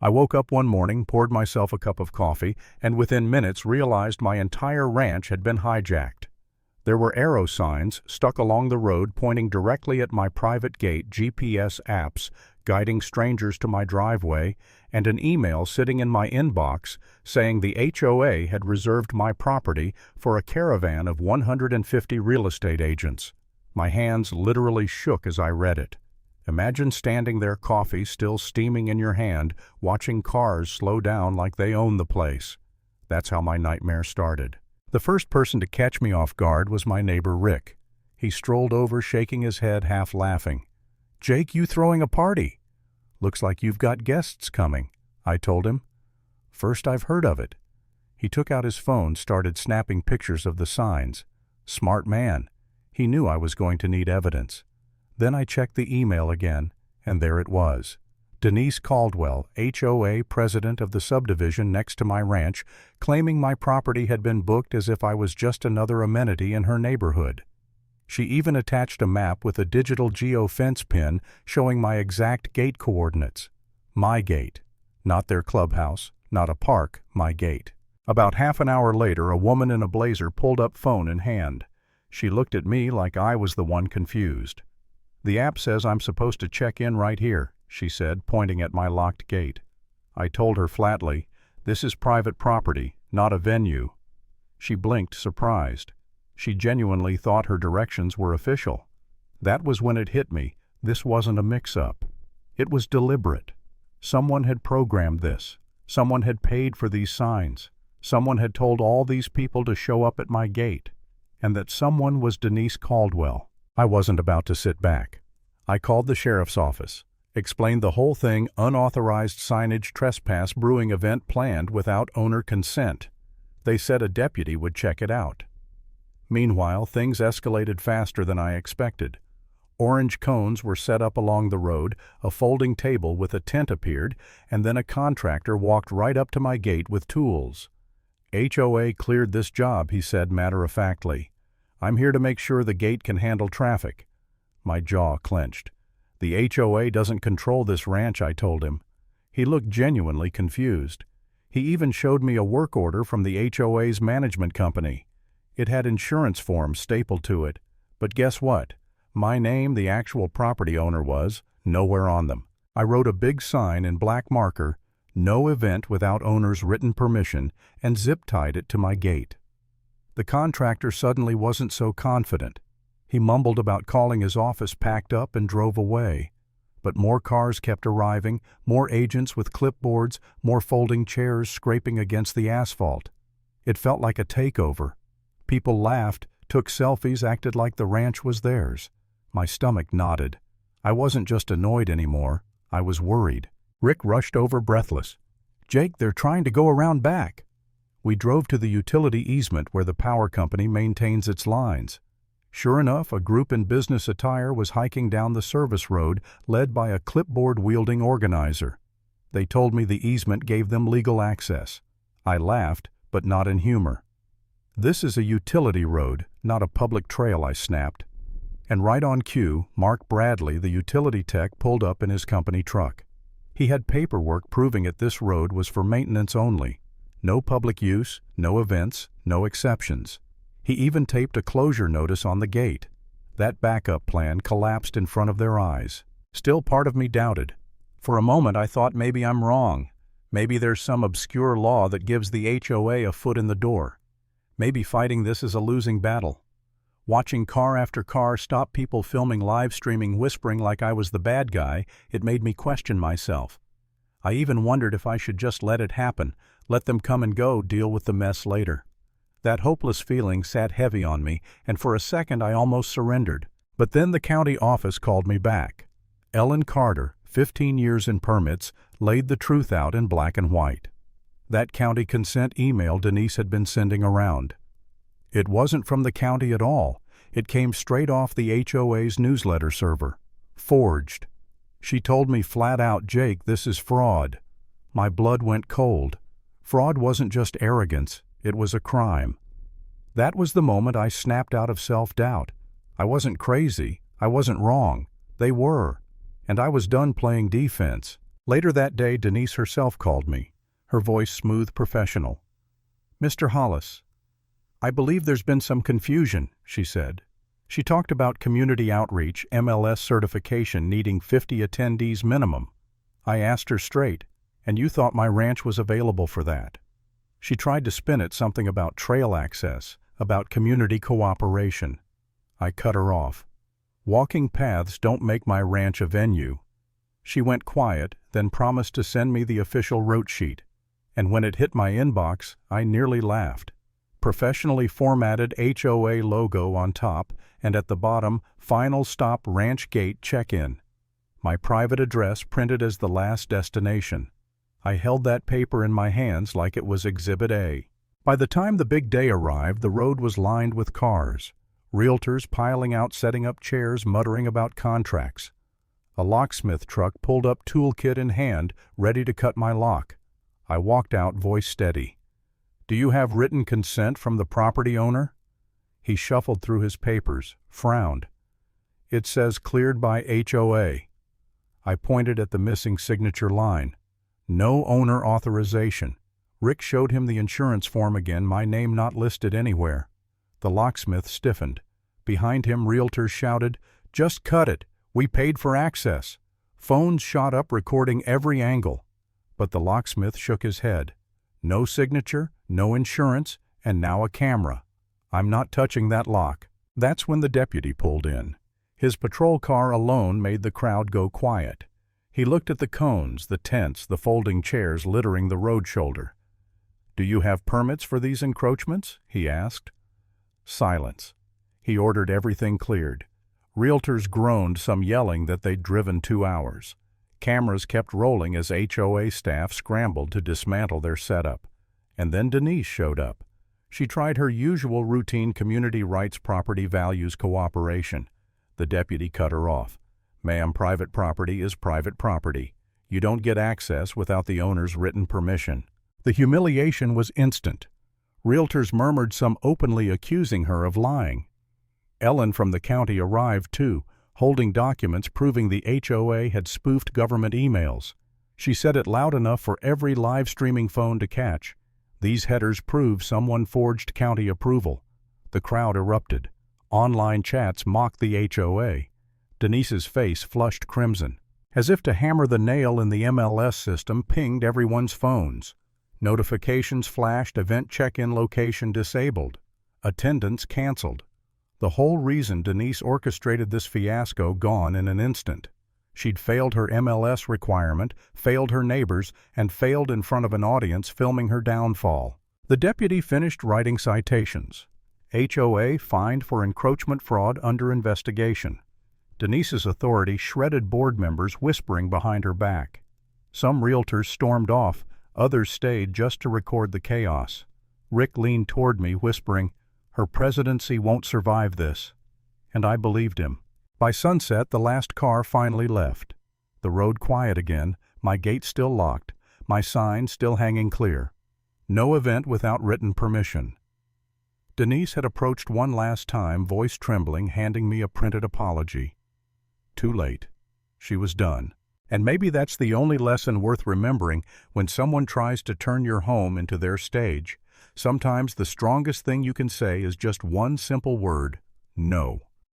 I woke up one morning, poured myself a cup of coffee, and within minutes realized my entire ranch had been hijacked. There were arrow signs stuck along the road pointing directly at my private gate, GPS apps guiding strangers to my driveway, and an email sitting in my inbox saying the HOA had reserved my property for a caravan of 150 real estate agents. My hands literally shook as I read it. Imagine standing there, coffee still steaming in your hand, watching cars slow down like they own the place. That's how my nightmare started. The first person to catch me off guard was my neighbor Rick. He strolled over, shaking his head, half laughing. "Jake, you throwing a party? Looks like you've got guests coming," I told him. "First I've heard of it." He took out his phone, started snapping pictures of the signs. Smart man. He knew I was going to need evidence. Then I checked the email again, and there it was. Denise Caldwell, HOA president of the subdivision next to my ranch, claiming my property had been booked as if I was just another amenity in her neighborhood. She even attached a map with a digital geofence pin showing my exact gate coordinates. My gate. Not their clubhouse, not a park, my gate. About half an hour later, a woman in a blazer pulled up, phone in hand. She looked at me like I was the one confused. "The app says I'm supposed to check in right here," she said, pointing at my locked gate. I told her flatly, "This is private property, not a venue." She blinked, surprised. She genuinely thought her directions were official. That was when it hit me. This wasn't a mix-up. It was deliberate. Someone had programmed this. Someone had paid for these signs. Someone had told all these people to show up at my gate. And that someone was Denise Caldwell. I wasn't about to sit back. I called the sheriff's office, explained the whole thing, unauthorized signage trespass brewing event planned without owner consent. They said a deputy would check it out. Meanwhile, things escalated faster than I expected. Orange cones were set up along the road, a folding table with a tent appeared, and then a contractor walked right up to my gate with tools. "HOA cleared this job," he said matter-of-factly. "I'm here to make sure the gate can handle traffic." My jaw clenched. "The HOA doesn't control this ranch," I told him. He looked genuinely confused. He even showed me a work order from the HOA's management company. It had insurance forms stapled to it, but guess what? My name, the actual property owner, was nowhere on them. I wrote a big sign in black marker, "No event without owner's written permission," and zip-tied it to my gate. The contractor suddenly wasn't so confident. He mumbled about calling his office, packed up, and drove away. But more cars kept arriving, more agents with clipboards, more folding chairs scraping against the asphalt. It felt like a takeover. People laughed, took selfies, acted like the ranch was theirs. My stomach knotted. I wasn't just annoyed anymore. I was worried. Rick rushed over, breathless. "Jake, they're trying to go around back." We drove to the utility easement where the power company maintains its lines. Sure enough, a group in business attire was hiking down the service road, led by a clipboard-wielding organizer. They told me the easement gave them legal access. I laughed, but not in humor. "This is a utility road, not a public trail," I snapped. And right on cue, Mark Bradley, the utility tech, pulled up in his company truck. He had paperwork proving this road was for maintenance only. No public use, no events, no exceptions. He even taped a closure notice on the gate. That backup plan collapsed in front of their eyes. Still, part of me doubted. For a moment I thought maybe I'm wrong. Maybe there's some obscure law that gives the HOA a foot in the door. Maybe fighting this is a losing battle. Watching car after car stop, people filming, live streaming, whispering like I was the bad guy, it made me question myself. I even wondered if I should just let it happen, let them come and go, deal with the mess later. That hopeless feeling sat heavy on me, and for a second I almost surrendered. But then the county office called me back. Ellen Carter, 15 years in permits, laid the truth out in black and white. That county consent email Denise had been sending around. It wasn't from the county at all. It came straight off the HOA's newsletter server. Forged. She told me flat out, "Jake, this is fraud." My blood went cold. Fraud wasn't just arrogance, it was a crime. That was the moment I snapped out of self-doubt. I wasn't crazy, I wasn't wrong. They were. And I was done playing defense. Later that day, Denise herself called me, her voice smooth professional. "Mr. Hollis, I believe there's been some confusion," she said. She talked about community outreach, MLS certification needing 50 attendees minimum. I asked her straight, "And you thought my ranch was available for that?" She tried to spin it something about trail access, about community cooperation. I cut her off. "Walking paths don't make my ranch a venue." She went quiet, then promised to send me the official route sheet. And when it hit my inbox, I nearly laughed. Professionally formatted HOA logo on top, and at the bottom, "Final Stop Ranch Gate Check-In." My private address printed as the last destination. I held that paper in my hands like it was Exhibit A. By the time the big day arrived, the road was lined with cars. Realtors piling out, setting up chairs, muttering about contracts. A locksmith truck pulled up, toolkit in hand, ready to cut my lock. I walked out, voice steady. "Do you have written consent from the property owner?" He shuffled through his papers, frowned. "It says cleared by HOA." I pointed at the missing signature line. "No owner authorization." Rick showed him the insurance form again, my name not listed anywhere. The locksmith stiffened. Behind him, realtors shouted, "Just cut it! We paid for access!" Phones shot up, recording every angle. But the locksmith shook his head. "No signature, no insurance, and now a camera. I'm not touching that lock." That's when the deputy pulled in. His patrol car alone made the crowd go quiet. He looked at the cones, the tents, the folding chairs littering the road shoulder. "Do you have permits for these encroachments?" he asked. Silence. He ordered everything cleared. Realtors groaned, some yelling that they'd driven 2 hours. Cameras kept rolling as HOA staff scrambled to dismantle their setup. And then Denise showed up. She tried her usual routine community rights, property values, cooperation. The deputy cut her off. "Ma'am, private property is private property. You don't get access without the owner's written permission." The humiliation was instant. Realtors murmured, some openly accusing her of lying. Ellen from the county arrived too, holding documents proving the HOA had spoofed government emails. She said it loud enough for every live streaming phone to catch. These headers prove someone forged county approval. The crowd erupted. Online chats mocked the HOA. Denise's face flushed crimson. As if to hammer the nail in the MLS system, pinged everyone's phones. Notifications flashed, event check-in location disabled. Attendance canceled. The whole reason Denise orchestrated this fiasco gone in an instant. She'd failed her MLS requirement, failed her neighbors, and failed in front of an audience filming her downfall. The deputy finished writing citations. HOA fined for encroachment fraud under investigation. Denise's authority shredded board members whispering behind her back. Some realtors stormed off, others stayed just to record the chaos. Rick leaned toward me, whispering, "Her presidency won't survive this." And I believed him. By sunset, the last car finally left. The road quiet again, my gate still locked, my sign still hanging clear. No event without written permission. Denise had approached one last time, voice trembling, handing me a printed apology. Too late. She was done. And maybe that's the only lesson worth remembering when someone tries to turn your home into their stage. Sometimes the strongest thing you can say is just one simple word: no.